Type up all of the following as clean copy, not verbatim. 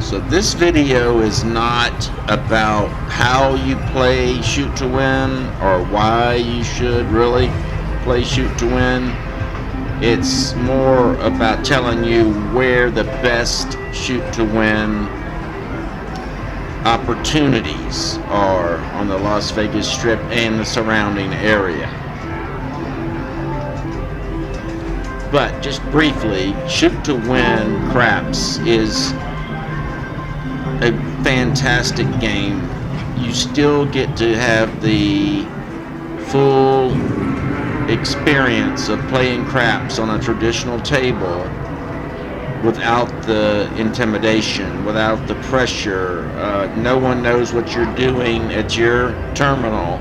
So this video is not about how you play shoot to win or why you should really play shoot to win. It's more about telling you where the best shoot to win opportunities are on the Las Vegas Strip and the surrounding area. But just briefly, shoot to win craps is a fantastic game. You still get to have the full experience of playing craps on a traditional table without the intimidation, without the pressure. No one knows what you're doing at your terminal,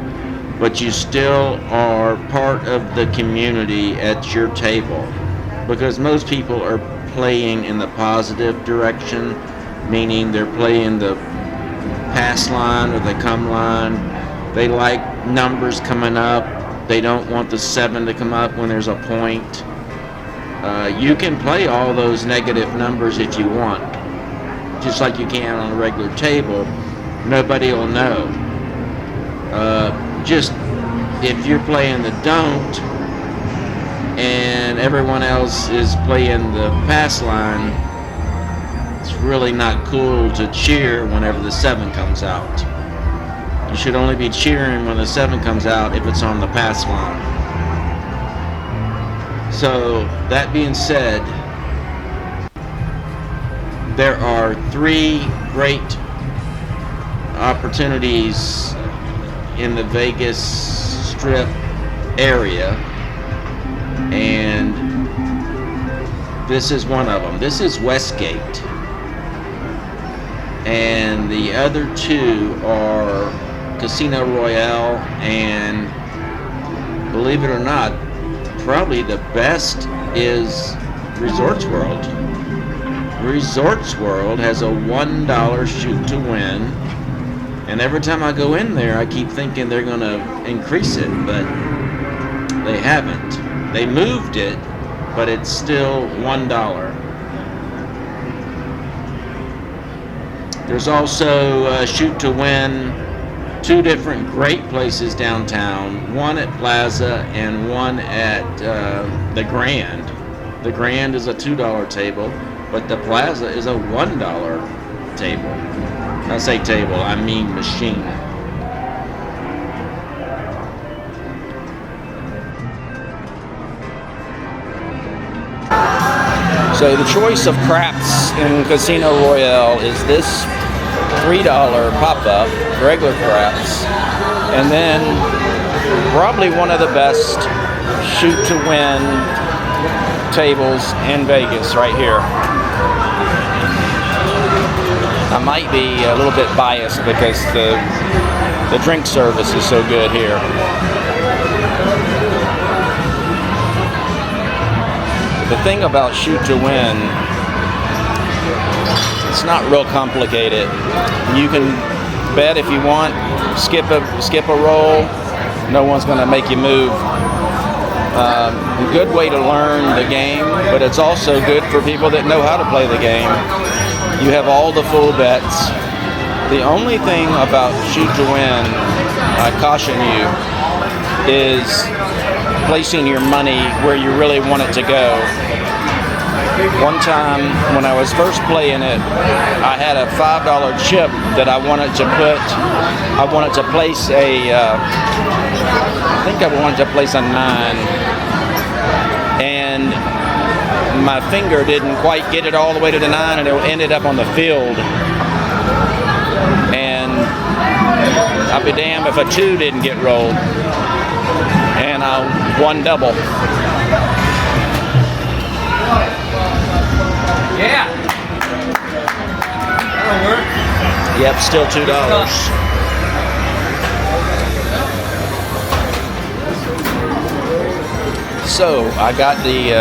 but you still are part of the community at your table, because most people are playing in the positive direction, meaning they're playing the pass line or the come line. They like numbers coming up. They don't want the 7 to come up when there's a point. You can play all those negative numbers if you want, just like you can on a regular table. Nobody will know. Just if you're playing the don't and everyone else is playing the pass line, it's really not cool to cheer whenever the 7 comes out. You should only be cheering when the 7 comes out if it's on the pass line. So, that being said, there are 3 great opportunities in the Vegas Strip area, and this is one of them. This is Westgate, and the other 2 are Casino Royale, and believe it or not, probably the best is Resorts World. Resorts World has a $1 shoot to win, and every time I go in there I keep thinking they're going to increase it, but they haven't. They moved it, but it's still $1. There's also shoot to win 2 different great places downtown, one at Plaza and one at the Grand. The Grand is a $2 table, but the Plaza is a $1 table. I say table, I mean machine. So the choice of craps in Casino Royale is this $3 pop-up, regular craps, and then probably one of the best shoot-to-win tables in Vegas right here. I might be a little bit biased because the drink service is so good here. The thing about shoot-to-win, it's not real complicated. You can bet if you want, skip a roll. No one's going to make you move. A good way to learn the game, but it's also good for people that know how to play the game. You have all the full bets. The only thing about shoot to win, I caution you, is placing your money where you really want it to go. One time when I was first playing it, I had a $5 chip that I wanted to place a, I think I wanted to place a 9, and my finger didn't quite get it all the way to the 9, and it ended up on the field. And I'll be damned if a 2 didn't get rolled, and I won double. Yeah. That'll work. Yep, still $2. So I got the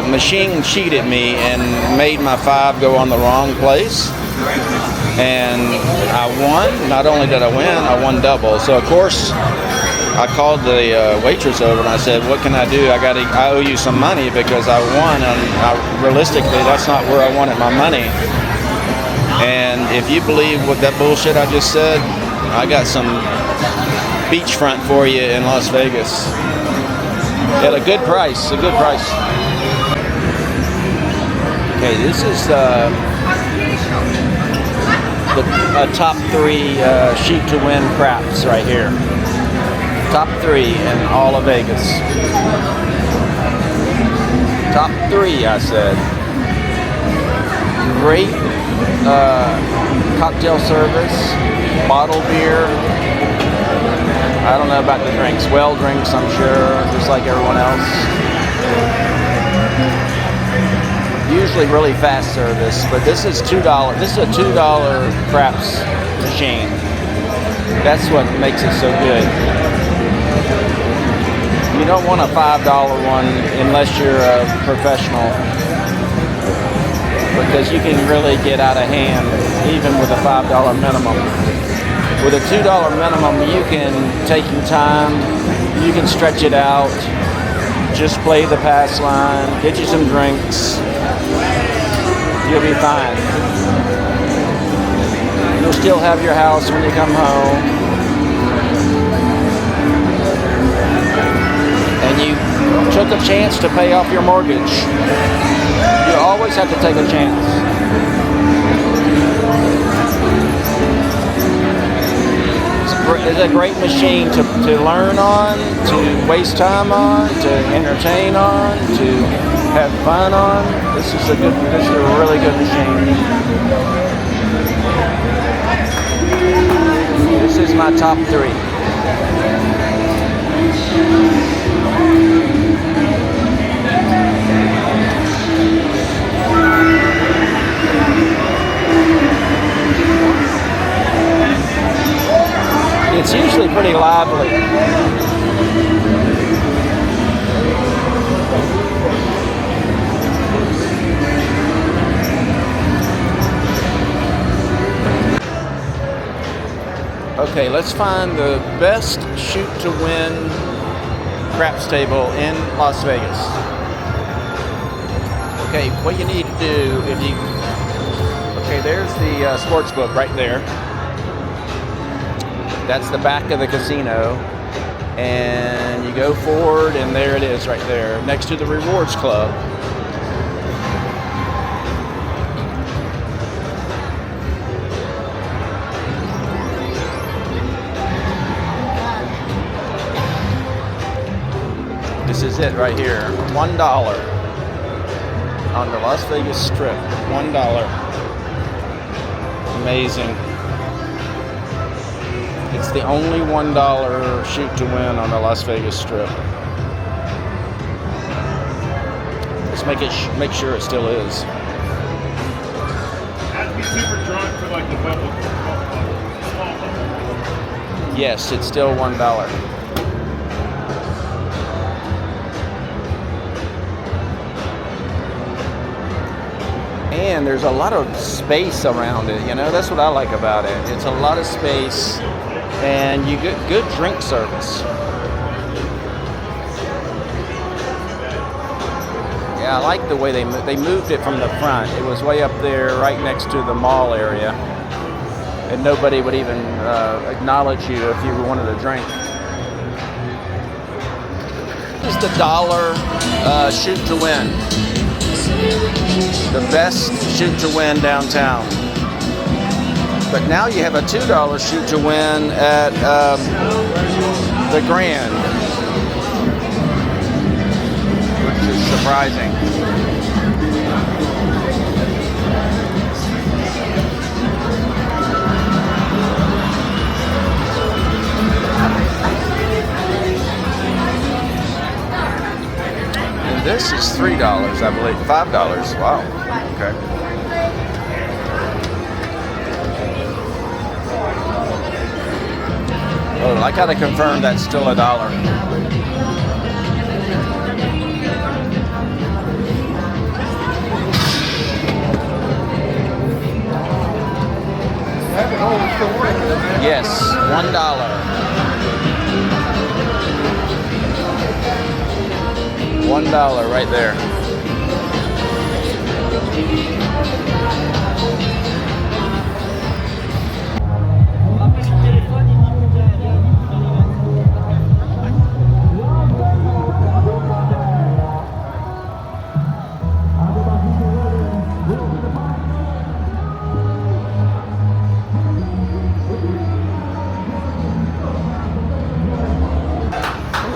machine cheated me and made my 5 go on the wrong place, and I won. Not only did I win, I won double. So of course I called the waitress over and I said, "What can I do? I owe you some money because I won, and realistically, that's not where I wanted my money. And if you believe what that bullshit I just said, I got some beachfront for you in Las Vegas at a good price, a good price." Okay, this is top 3 shoot to win craps right here. Top 3 in all of Vegas. Top 3, I said. Great cocktail service, bottled beer. I don't know about the drinks. Well drinks, I'm sure, just like everyone else. Usually really fast service, but this is $2. This is a $2 craps machine. That's what makes it so good. You don't want a $5 one unless you're a professional, because you can really get out of hand even with a $5 minimum. With a $2 minimum, you can take your time, you can stretch it out, just play the pass line, get you some drinks, you'll be fine. You'll still have your house when you come home. And you took a chance to pay off your mortgage. You always have to take a chance. It's a great machine to learn on, to waste time on, to entertain on, to have fun on. This is a really good machine. This is my top 3. It's usually pretty lively. Okay, let's find the best shoot to win craps table in Las Vegas. Okay, what you need to do there's the sports book right there. That's the back of the casino, and you go forward and there it is right there next to the rewards club. This is it right here. $1 on the Las Vegas Strip. $1. Amazing. It's the only $1 shoot to win on the Las Vegas Strip. Let's make sure it still is. Has to be super drunk for like the bubble. Yes, it's still $1. And there's a lot of space around it, you know, that's what I like about it. It's a lot of space, and you get good drink service. Yeah, I like the way they moved it from the front. It was way up there, right next to the mall area, and nobody would even acknowledge you if you wanted a drink. This is the $1 shoot to win. The best shoot to win downtown. But now you have a $2 shoot to win at the Grand, which is surprising. And this is $3, I believe. $5. Wow. Okay. Oh, I gotta confirm that's still $1. Yes, $1. there.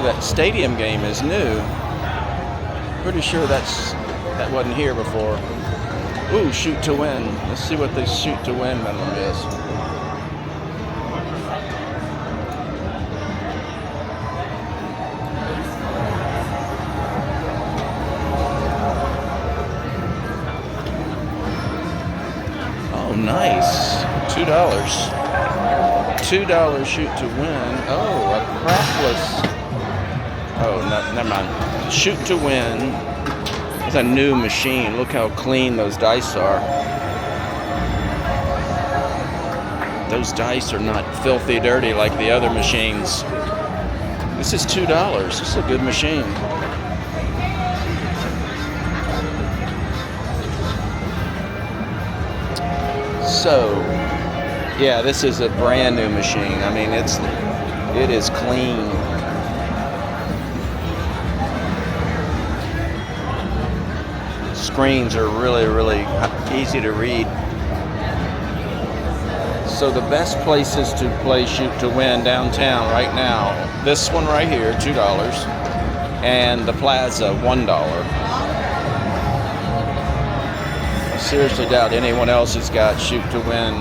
That stadium game is new. Pretty sure that wasn't here before. Ooh, shoot to win. Let's see what the shoot to win minimum is. Oh, nice. $2. $2 shoot to win. Oh, a crapless. Oh, no, never mind. Shoot to win. It's a new machine. Look how clean those dice are. Those dice are not filthy dirty like the other machines. This is $2. This is a good machine. So, yeah, this is a brand new machine. I mean, it is clean. Screens are really, really easy to read. So the best places to play Shoot to Win downtown right now, this one right here, $2, and the Plaza, $1. I seriously doubt anyone else has got Shoot to Win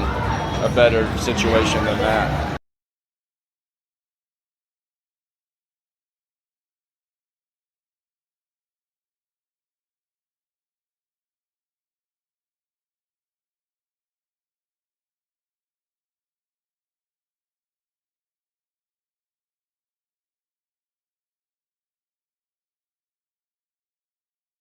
a better situation than that.